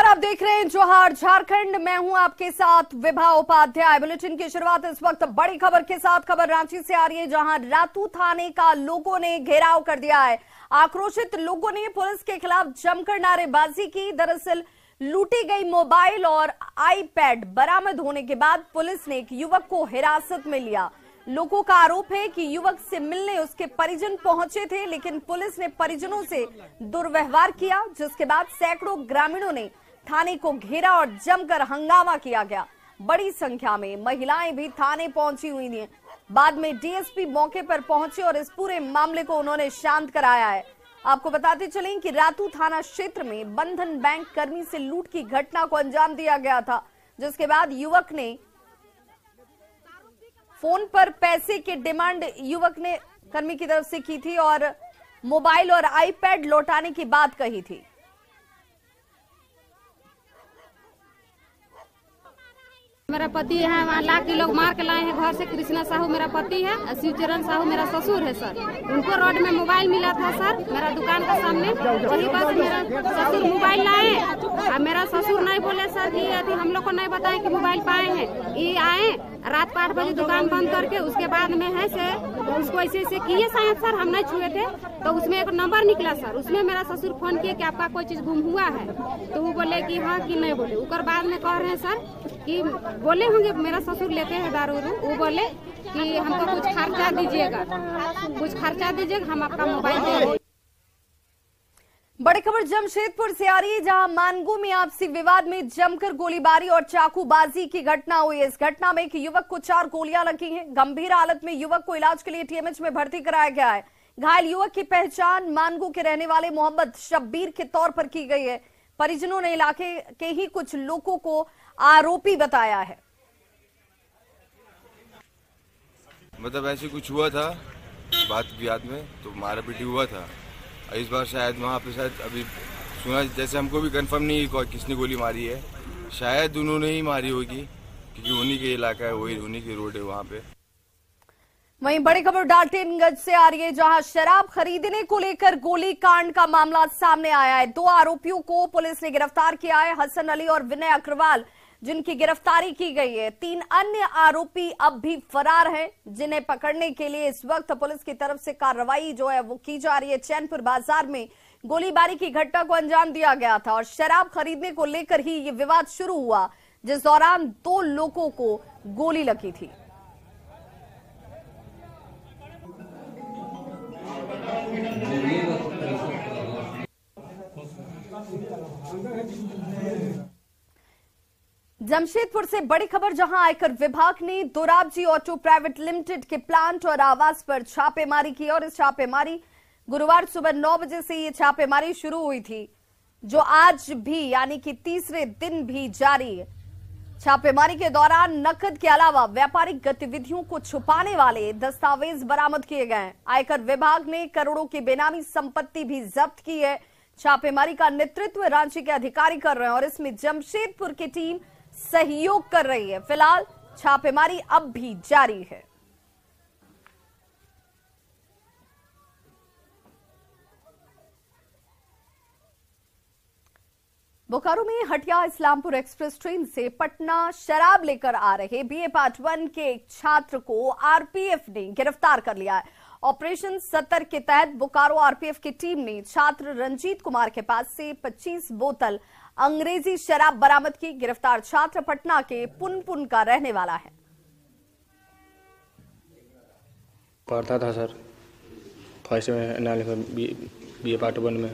आप देख रहे हैं जोहार झारखंड। मैं हूं आपके साथ विभा उपाध्याय। बुलेटिन की शुरुआत इस वक्त बड़ी खबर के साथ। खबर रांची से आ रही है, जहां रातू थाने का लोगों ने घेराव कर दिया है। आक्रोशित लोगों ने पुलिस के खिलाफ जमकर नारेबाजी की। दरअसल लूटी गई मोबाइल और आईपैड बरामद होने के बाद पुलिस ने एक युवक को हिरासत में लिया। लोगों का आरोप है कि युवक से मिलने उसके परिजन पहुंचे थे, लेकिन पुलिस ने परिजनों से दुर्व्यवहार किया, जिसके बाद सैकड़ों ग्रामीणों ने थाने को घेरा और जमकर हंगामा किया गया। बड़ी संख्या में महिलाएं भी थाने पहुंची हुई थी। बाद में डीएसपी मौके पर पहुंचे और इस पूरे मामले को उन्होंने शांत कराया है। आपको बताते चलें कि रातू थाना क्षेत्र में बंधन बैंक कर्मी से लूट की घटना को अंजाम दिया गया था, जिसके बाद युवक ने फोन पर पैसे की डिमांड युवक ने कर्मी की तरफ से की थी और मोबाइल और आईपैड लौटाने की बात कही थी। मेरा पति है, वहाँ ला के लोग मार के लाए हैं घर से। कृष्णा साहू मेरा पति है और शिवचरण साहू मेरा ससुर है सर। उनको रोड में मोबाइल मिला था सर, मेरा दुकान के सामने। वही बात मेरा ससुर मोबाइल लाए और मेरा ससुर नहीं बोले सर कि अभी हम लोग को नहीं बताए कि मोबाइल पाए हैं। ये आए रात को 8 बजे दुकान बंद करके, उसके बाद में है से उसको ऐसे ऐसे किए शायद सर, हम नहीं छुए थे। तो उसमें एक नंबर निकला सर, उसमें मेरा ससुर फोन किए कि आपका कोई चीज गुम हुआ है। तो वो बोले कि हाँ कि नहीं बोले। उसके बाद में कह रहे हैं सर कि बोले होंगे मेरा ससुर लेते हैं दारू। वो बोले कि हमको कुछ खर्चा दीजिएगा, कुछ खर्चा दीजिएगा, हम आपका मोबाइल देंगे। बड़ी खबर जमशेदपुर से आ रही है, जहां मानगो में आपसी विवाद में जमकर गोलीबारी और चाकूबाजी की घटना हुई है। इस घटना में एक युवक को 4 गोलियां लगी हैं। गंभीर हालत में युवक को इलाज के लिए टीएमएच में भर्ती कराया गया है। घायल युवक की पहचान मानगो के रहने वाले मोहम्मद शब्बीर के तौर पर की गई है। परिजनों ने इलाके के ही कुछ लोगों को आरोपी बताया है। मतलब ऐसे कुछ हुआ था बात विवाद में, तो मारा पीटी हुआ था। इस बार शायद वहाँ पे शायद अभी सुना, जैसे हमको भी कंफर्म नहीं किसने गोली मारी है। शायद उन्होंने ही मारी होगी, क्योंकि उन्हीं के इलाका है, वही उन्हीं की रोड है वहाँ पे। वहीं बड़ी खबर डाल्टनगंज से आ रही है, जहां शराब खरीदने को लेकर गोलीकांड का मामला सामने आया है। 2 आरोपियों को पुलिस ने गिरफ्तार किया है, हसन अली और विनय अग्रवाल, जिनकी गिरफ्तारी की गई है। 3 अन्य आरोपी अब भी फरार हैं, जिन्हें पकड़ने के लिए इस वक्त पुलिस की तरफ से कार्रवाई जो है वो की जा रही है। चैनपुर बाजार में गोलीबारी की घटना को अंजाम दिया गया था और शराब खरीदने को लेकर ही ये विवाद शुरू हुआ, जिस दौरान 2 लोगों को गोली लगी थी। जमशेदपुर से बड़ी खबर, जहां आयकर विभाग ने दोराबजी ऑटो प्राइवेट लिमिटेड के प्लांट और आवास पर छापेमारी की और इस छापेमारी गुरुवार सुबह 9 बजे से ये छापेमारी शुरू हुई थी, जो आज भी यानी कि तीसरे दिन भी जारी है। छापेमारी के दौरान नकद के अलावा व्यापारिक गतिविधियों को छुपाने वाले दस्तावेज बरामद किए गए हैं। आयकर विभाग ने करोड़ों की बेनामी संपत्ति भी जब्त की है। छापेमारी का नेतृत्व रांची के अधिकारी कर रहे हैं और इसमें जमशेदपुर की टीम सहयोग कर रही है। फिलहाल छापेमारी अब भी जारी है। बोकारो में हटिया इस्लामपुर एक्सप्रेस ट्रेन से पटना शराब लेकर आ रहे बीए पार्ट 1 के एक छात्र को आरपीएफ ने गिरफ्तार कर लिया है। ऑपरेशन 70 के तहत बोकारो आरपीएफ की टीम ने छात्र रंजीत कुमार के पास से 25 बोतल अंग्रेजी शराब बरामद की। गिरफ्तार छात्र पटना के पुनपुन का रहने वाला है। पढ़ता था सर, फर्स्ट में बीए पार्ट 1 में।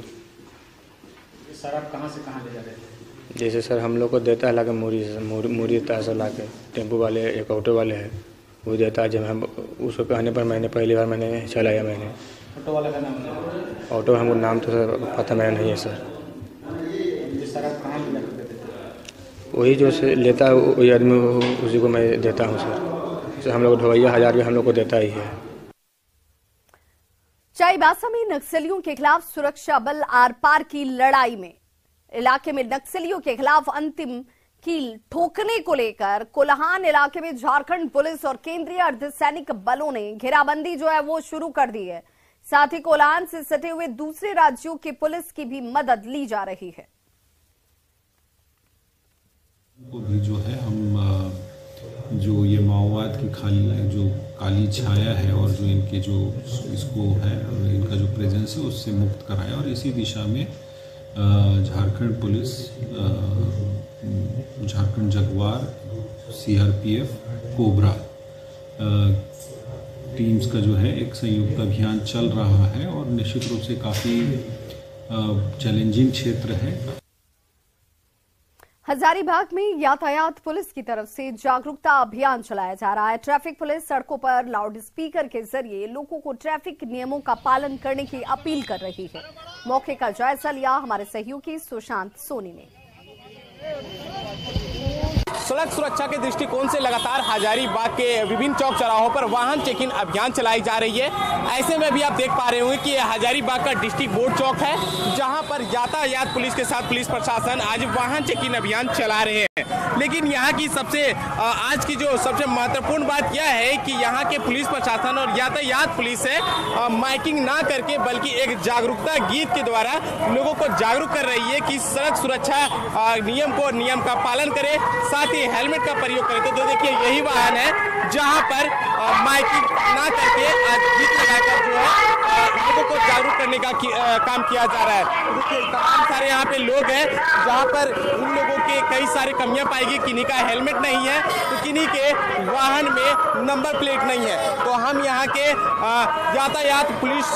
शराब कहाँ से कहाँ ले जा रहे थे? जैसे सर हम लोग को देता है लाके मूरी देता है सर लाके। टेम्पो वाले एक ऑटो वाले है, वो देता है। जब हम उसको कहने पर मैंने पहली बार मैंने चलाया। मैंने ऑटो वाला का नाम है? ऑटो हमको नाम तो सर पता मैंने नहीं है सर। शराब कहाँ ले जाकर देते थे? वही जो से लेता है वही आदमी, उसी को मैं देता हूँ सर। हम लोग ढवैया 1000 हम लोग को देता ही है। चाईबासा में नक्सलियों के खिलाफ सुरक्षा बल आर पार की लड़ाई में इलाके में नक्सलियों के खिलाफ अंतिम कील ठोकने को लेकर कोल्हान इलाके में झारखंड पुलिस और केंद्रीय अर्धसैनिक बलों ने घेराबंदी जो है वो शुरू कर दी है। साथ ही कोल्हान से सटे हुए दूसरे राज्यों की पुलिस की भी मदद ली जा रही है। माओवाद की जो काली छाया है और जो इनके जो इसको है इनका जो प्रेजेंस है उससे मुक्त कराया। और इसी दिशा में Jharkhand police, Jharkhand Jaguar, CRPF, cobra teams का जो है एक संयुक्त अभियान चल रहा है और निश्चित रूप से काफ़ी चैलेंजिंग क्षेत्र है। हजारीबाग में यातायात पुलिस की तरफ से जागरूकता अभियान चलाया जा रहा है। ट्रैफिक पुलिस सड़कों पर लाउड स्पीकर के जरिए लोगों को ट्रैफिक नियमों का पालन करने की अपील कर रही है। मौके का जायजा लिया हमारे सहयोगी सुशांत सोनी ने। सड़क सुरक्षा के दृष्टिकोण से लगातार हजारीबाग के विभिन्न चौक चौराहों पर वाहन चेकिंग अभियान चलाई जा रही है। ऐसे में भी आप देख पा रहे होंगे कि हजारीबाग का डिस्ट्रिक्ट बोर्ड चौक है, जहां पर यातायात पुलिस के साथ पुलिस प्रशासन आज वाहन चेकिंग अभियान चला रहे हैं। लेकिन यहाँ की आज की जो सबसे महत्वपूर्ण बात यह है कि यहाँ के पुलिस प्रशासन और यातायात पुलिस है माइकिंग ना करके बल्कि एक जागरूकता गीत के द्वारा लोगों को जागरूक कर रही है कि सड़क सुरक्षा नियम का पालन करें, साथ ही हेलमेट का प्रयोग करें। तो देखिए यही वाहन है जहां पर माइकिंग ना करके गीत लगाकर जो है लोगों को जागरूक करने का काम किया जा रहा है। तो देखिए तमाम सारे यहाँ पे लोग हैं जहां पर इन लोगों के कई सारे कमियां पाएगी। किन्हीं का हेलमेट नहीं है तो किन्हीं के वाहन में नंबर प्लेट नहीं है। तो हम यहाँ के यातायात पुलिस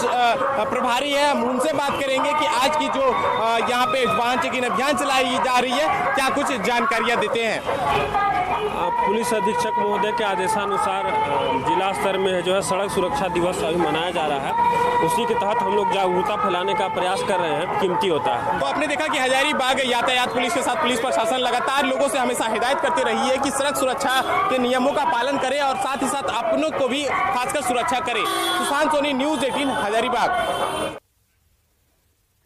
प्रभारी है, हम उनसे बात करेंगे कि आज की जो यहाँ पे वाहन चेकिंग अभियान चलाई जा रही है क्या कुछ जानकारियां देते हैं। पुलिस अधीक्षक महोदय के आदेशानुसार जिला स्तर में जो है सड़क सुरक्षा दिवस अभी मनाया जा रहा है। उसी के तहत हम लोग जागरूकता फैलाने का प्रयास कर रहे हैं, कीमती होता है। तो आपने देखा कि हजारीबाग यातायात पुलिस के साथ पुलिस प्रशासन लगातार लोगों से हमेशा हिदायत करती रही है कि सड़क सुरक्षा के नियमों का पालन करें और साथ ही साथ अपनों को भी खासकर सुरक्षा करें। सुशांत सोनी, न्यूज़ 18 हजारीबाग।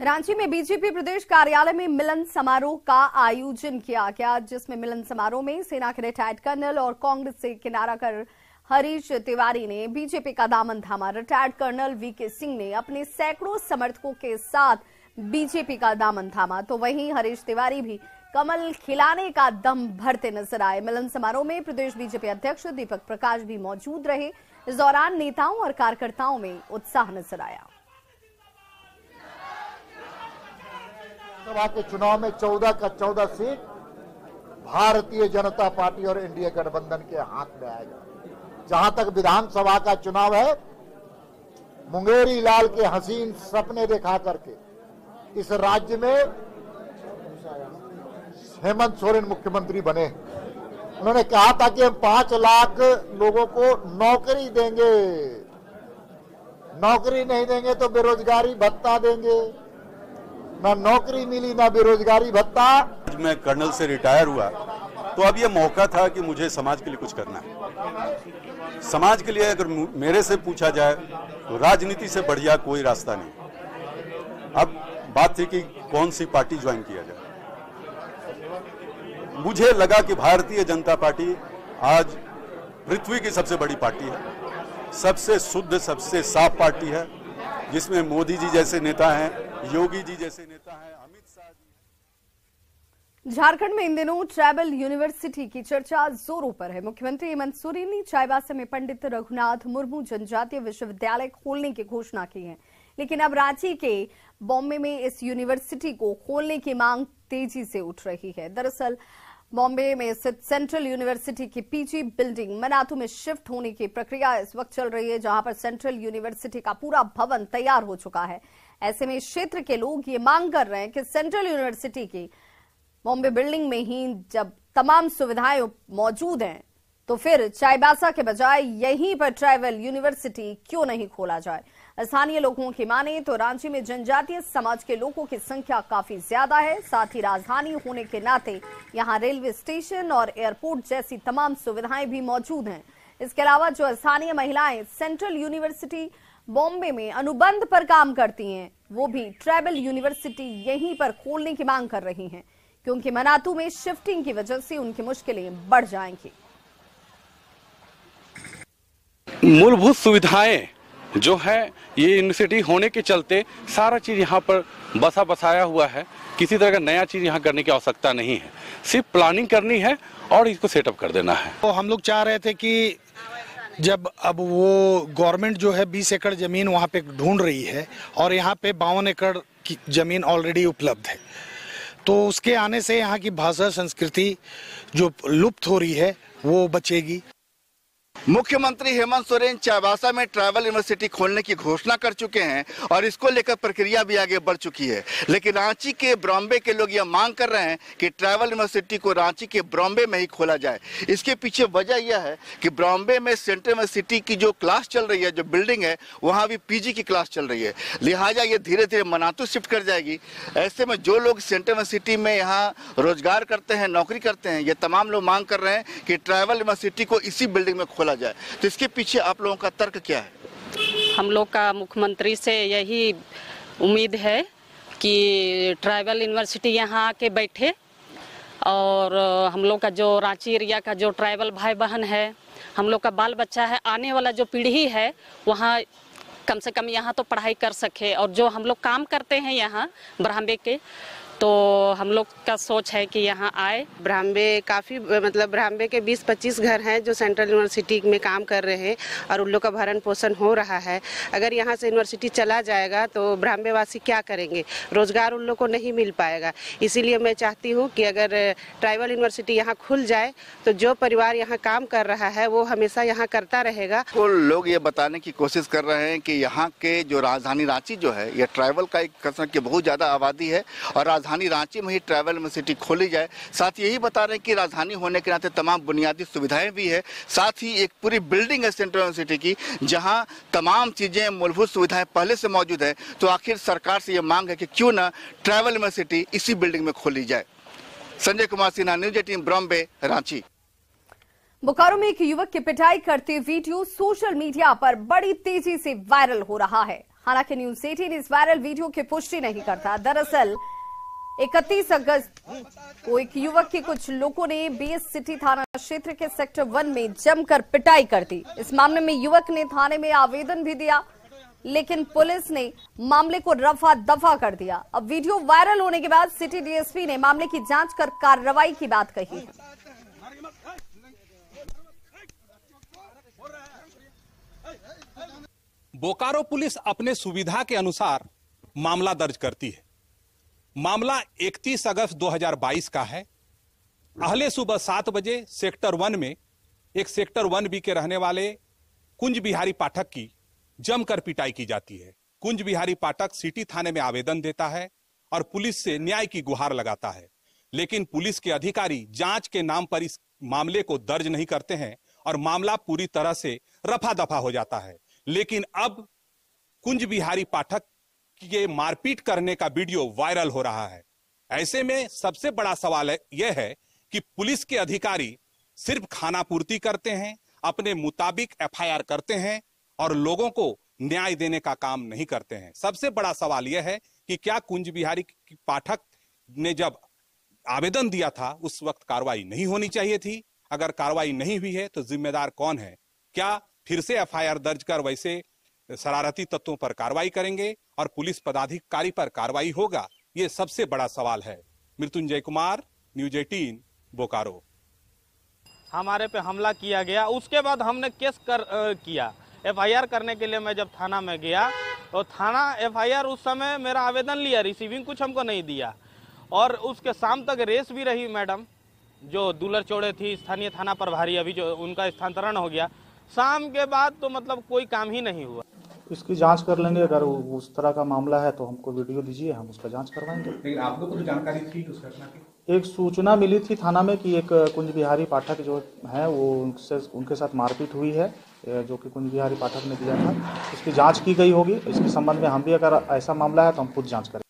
रांची में बीजेपी प्रदेश कार्यालय में मिलन समारोह का आयोजन किया गया, जिसमें मिलन समारोह में सेना के रिटायर्ड कर्नल और कांग्रेस से किनारा कर हरीश तिवारी ने बीजेपी का दामन थामा। रिटायर्ड कर्नल वीके सिंह ने अपने सैकड़ों समर्थकों के साथ बीजेपी का दामन थामा, तो वहीं हरीश तिवारी भी कमल खिलाने का दम भरते नजर आए। मिलन समारोह में प्रदेश बीजेपी अध्यक्ष दीपक प्रकाश भी मौजूद रहे। इस दौरान नेताओं और कार्यकर्ताओं में उत्साह नजर आया। लोकसभा के चुनाव में 14 का 14 सीट भारतीय जनता पार्टी और एनडीए गठबंधन के हाथ में आएगा। जहां तक विधानसभा का चुनाव है, मुंगेरी लाल के हसीन सपने दिखा करके इस राज्य में हेमंत सोरेन मुख्यमंत्री बने। उन्होंने कहा था कि हम 5 लाख लोगों को नौकरी देंगे, नौकरी नहीं देंगे तो बेरोजगारी भत्ता देंगे। ना नौकरी मिली ना बेरोजगारी भत्ता। मैं कर्नल से रिटायर हुआ तो अब ये मौका था कि मुझे समाज के लिए कुछ करना है। समाज के लिए अगर मेरे से पूछा जाए तो राजनीति से बढ़िया कोई रास्ता नहीं। अब बात थी कि कौन सी पार्टी ज्वाइन किया जाए। मुझे लगा कि भारतीय जनता पार्टी आज पृथ्वी की सबसे बड़ी पार्टी है, सबसे शुद्ध सबसे साफ पार्टी है, जिसमें मोदी जी जैसे नेता हैं, योगी जी जैसे नेता हैं, अमित शाह जी। झारखंड में इन दिनों ट्राइबल यूनिवर्सिटी की चर्चा जोरों पर है। मुख्यमंत्री हेमंत सोरेन ने चाईबासा में पंडित रघुनाथ मुर्मू जनजातीय विश्वविद्यालय खोलने की घोषणा की है, लेकिन अब रांची के बॉम्बे में इस यूनिवर्सिटी को खोलने की मांग तेजी से उठ रही है। दरअसल बॉम्बे में स्थित सेंट्रल यूनिवर्सिटी की पीजी बिल्डिंग मनातू में शिफ्ट होने की प्रक्रिया इस वक्त चल रही है, जहां पर सेंट्रल यूनिवर्सिटी का पूरा भवन तैयार हो चुका है। ऐसे में क्षेत्र के लोग ये मांग कर रहे हैं कि सेंट्रल यूनिवर्सिटी की बॉम्बे बिल्डिंग में ही जब तमाम सुविधाएं मौजूद हैं तो फिर चाईबासा के बजाय यहीं पर ट्राइबल यूनिवर्सिटी क्यों नहीं खोला जाए। स्थानीय लोगों की माने तो रांची में जनजातीय समाज के लोगों की संख्या काफी ज्यादा है। साथ ही राजधानी होने के नाते यहां रेलवे स्टेशन और एयरपोर्ट जैसी तमाम सुविधाएं भी मौजूद हैं। इसके अलावा जो स्थानीय महिलाएं सेंट्रल यूनिवर्सिटी बॉम्बे में अनुबंध पर काम करती हैं, वो भी ट्राइबल यूनिवर्सिटी यहीं पर खोलने की मांग कर रही हैं, क्योंकि मनातू में शिफ्टिंग की वजह से उनकी मुश्किलें बढ़ जाएंगी। मूलभूत सुविधाएं जो है ये यूनिवर्सिटी होने के चलते सारा चीज़ यहाँ पर बसाया हुआ है। किसी तरह का नया चीज़ यहाँ करने की आवश्यकता नहीं है, सिर्फ प्लानिंग करनी है और इसको सेटअप कर देना है। तो हम लोग चाह रहे थे कि जब अब वो गवर्नमेंट जो है 20 एकड़ जमीन वहाँ पे ढूंढ रही है और यहाँ पे 52 एकड़ की जमीन ऑलरेडी उपलब्ध है, तो उसके आने से यहाँ की भाषा संस्कृति जो लुप्त हो रही है वो बचेगी। मुख्यमंत्री हेमंत सोरेन चाईबासा में ट्राइबल यूनिवर्सिटी खोलने की घोषणा कर चुके हैं और इसको लेकर प्रक्रिया भी आगे बढ़ चुकी है, लेकिन रांची के ब्रॉम्बे के लोग यह मांग कर रहे हैं कि ट्राइबल यूनिवर्सिटी को रांची के ब्रॉम्बे में ही खोला जाए। इसके पीछे वजह यह है कि ब्रॉम्बे में सेंट्रल यूनिवर्सिटी की जो क्लास चल रही है, जो बिल्डिंग है, वहाँ भी पीजी की क्लास चल रही है, लिहाजा ये धीरे धीरे मनातू शिफ्ट कर जाएगी। ऐसे में जो लोग सेंट्रल यूनिवर्सिटी में यहाँ रोजगार करते हैं, नौकरी करते हैं, ये तमाम लोग मांग कर रहे हैं कि ट्राइबल यूनिवर्सिटी को इसी बिल्डिंग में खोला जाए। तो इसके पीछे आप लोगों का तर्क क्या है? हम लोग का मुख्यमंत्री से यही उम्मीद है कि ट्राइबल यूनिवर्सिटी यहाँ आके बैठे और हम लोग का जो रांची एरिया का जो ट्राइबल भाई बहन है, हम लोग का बाल बच्चा है, आने वाला जो पीढ़ी है, वहाँ कम से कम यहाँ तो पढ़ाई कर सके। और जो हम लोग काम करते हैं यहाँ ब्राह्मणे के, तो हम लोग का सोच है कि यहाँ आए। ब्राह्मणे काफ़ी मतलब ब्राह्मणे के 20-25 घर हैं जो सेंट्रल यूनिवर्सिटी में काम कर रहे हैं और उन लोग का भरण पोषण हो रहा है। अगर यहाँ से यूनिवर्सिटी चला जाएगा तो ब्राह्मणे वासी क्या करेंगे? रोजगार उन लोग को नहीं मिल पाएगा। इसीलिए मैं चाहती हूँ कि अगर ट्राइबल यूनिवर्सिटी यहाँ खुल जाए तो जो परिवार यहाँ काम कर रहा है वो हमेशा यहाँ करता रहेगा। तो लोग ये बताने की कोशिश कर रहे हैं कि यहाँ के जो राजधानी रांची जो है, यह ट्राइबल का एक किस्म की बहुत ज़्यादा आबादी है और राजधानी रांची में ही ट्राइबल यूनिवर्सिटी खोली जाए। साथ यही बता रहे हैं कि राजधानी होने के नाते तमाम बुनियादी सुविधाएं भी है, साथ ही एक पूरी बिल्डिंग है सेंट्रल यूनिवर्सिटी की जहां तमाम चीजें, मूलभूत सुविधाएं पहले से मौजूद है। तो आखिर सरकार से ये मांग है कि क्यों ना ट्राइबल यूनिवर्सिटी इसी बिल्डिंग में खोली जाए। संजय कुमार सिन्हा, न्यूज 18 बॉम्बे, रांची। बोकारो में एक युवक की पिटाई करते वीडियो सोशल मीडिया पर बड़ी तेजी से वायरल हो रहा है। हालांकि न्यूज 18 इस वायरल वीडियो की पुष्टि नहीं करता। दरअसल 31 अगस्त को एक युवक के कुछ लोगों ने बीएस सिटी थाना क्षेत्र के सेक्टर 1 में जमकर पिटाई कर दी। इस मामले में युवक ने थाने में आवेदन भी दिया, लेकिन पुलिस ने मामले को रफा दफा कर दिया। अब वीडियो वायरल होने के बाद सिटी डीएसपी ने मामले की जांच कर कार्रवाई की बात कही है। बोकारो पुलिस अपने सुविधा के अनुसार मामला दर्ज करती है। मामला 31 अगस्त 2022 का है। अहले सुबह 7 बजे सेक्टर 1 में एक सेक्टर 1B के रहने वाले कुंज बिहारी पाठक की जमकर पिटाई की जाती है। कुंज बिहारी पाठक सिटी थाने में आवेदन देता है और पुलिस से न्याय की गुहार लगाता है, लेकिन पुलिस के अधिकारी जांच के नाम पर इस मामले को दर्ज नहीं करते हैं और मामला पूरी तरह से रफा दफा हो जाता है। लेकिन अब कुंज बिहारी पाठक के मारपीट करने का वीडियो वायरल हो रहा है। ऐसे में सबसे बड़ा सवाल यह है कि पुलिस के अधिकारी सिर्फ खानापूर्ति करते हैं, अपने मुताबिक एफआईआर करते हैं और लोगों को न्याय देने का काम नहीं करते हैं। सबसे बड़ा सवाल यह है कि क्या कुंज बिहारी पाठक ने जब आवेदन दिया था उस वक्त कार्रवाई नहीं होनी चाहिए थी? अगर कार्रवाई नहीं हुई है तो जिम्मेदार कौन है? क्या फिर से एफआईआर दर्ज कर वैसे शरारती तत्वों पर कार्रवाई करेंगे और पुलिस पदाधिकारी पर कार्रवाई होगा? ये सबसे बड़ा सवाल है। मृत्युंजय कुमार, न्यूज 18 बोकारो। हमारे पे हमला किया गया, उसके बाद हमने केस किया। एफआईआर करने के लिए मैं जब थाना में गया तो थाना एफआईआर उस समय मेरा आवेदन लिया, रिसीविंग कुछ हमको नहीं दिया और उसके शाम तक रेस भी रही मैडम जो दुलर चौड़े थी, स्थानीय थाना प्रभारी, अभी जो उनका स्थानांतरण हो गया। शाम के बाद तो मतलब कोई काम ही नहीं हुआ। इसकी जांच कर लेंगे, अगर उस तरह का मामला है तो हमको वीडियो दीजिए, हम उसका जांच करवाएंगे। लेकिन आप लोगों को तो जानकारी थी उस घटना की? एक सूचना मिली थी थाना में कि एक कुंज बिहारी पाठक जो है वो उनके साथ मारपीट हुई है, जो कि कुंज बिहारी पाठक ने दिया था। इसकी जांच की गई होगी। इसके संबंध में हम भी अगर ऐसा मामला है तो हम खुद जांच करेंगे।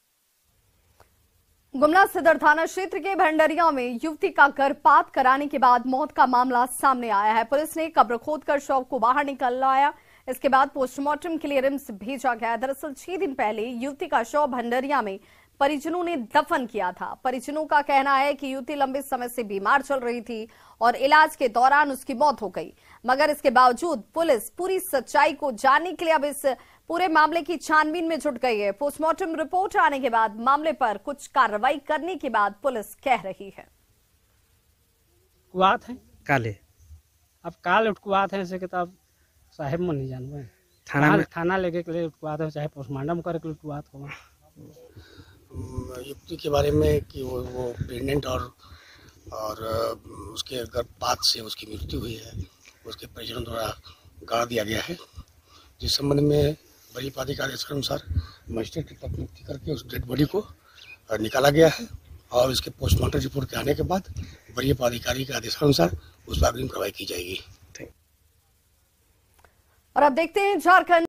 गुमला सदर थाना क्षेत्र के भंडरिया में युवती का गर्भपात कराने के बाद मौत का मामला सामने आया है। पुलिस ने कब्र खोदकर शव को बाहर निकाल लाया। इसके बाद पोस्टमार्टम के लिए रिम्स भेजा गया। दरअसल 6 दिन पहले युवती का शव भंडरिया में परिजनों ने दफन किया था। परिजनों का कहना है कि युवती लंबे समय से बीमार चल रही थी और इलाज के दौरान उसकी मौत हो गई, मगर इसके बावजूद पुलिस पूरी सच्चाई को जानने के लिए अब इस पूरे मामले की छानबीन में जुट गई है। पोस्टमार्टम रिपोर्ट आने के बाद मामले पर कुछ कार्रवाई करने के बाद पुलिस कह रही है। कुआत है काले, अब काल उठकुआत है ऐसे किताब साहेब मन नहीं जानवे थाना लेके के लिए उठकुआत है, चाहे पोस्टमार्टम करे के लिए उठकुआत हो। युवती के बारे में कि वो प्रेग्नेंट और उसके गर्भपात से उसकी मृत्यु हुई है, उसके परिजनों द्वारा गाड़ दिया गया है, जिस संबंध में वरीय पदाधिकारी के आदेश के अनुसार मजिस्ट्रेट की तकनीकी करके उस डेड बॉडी को निकाला गया है और इसके पोस्टमार्टम रिपोर्ट के आने के बाद वरीय पदाधिकारी के आदेश के अनुसार उस पर अग्रिम कार्रवाई की जाएगी। और अब देखते हैं झारखंड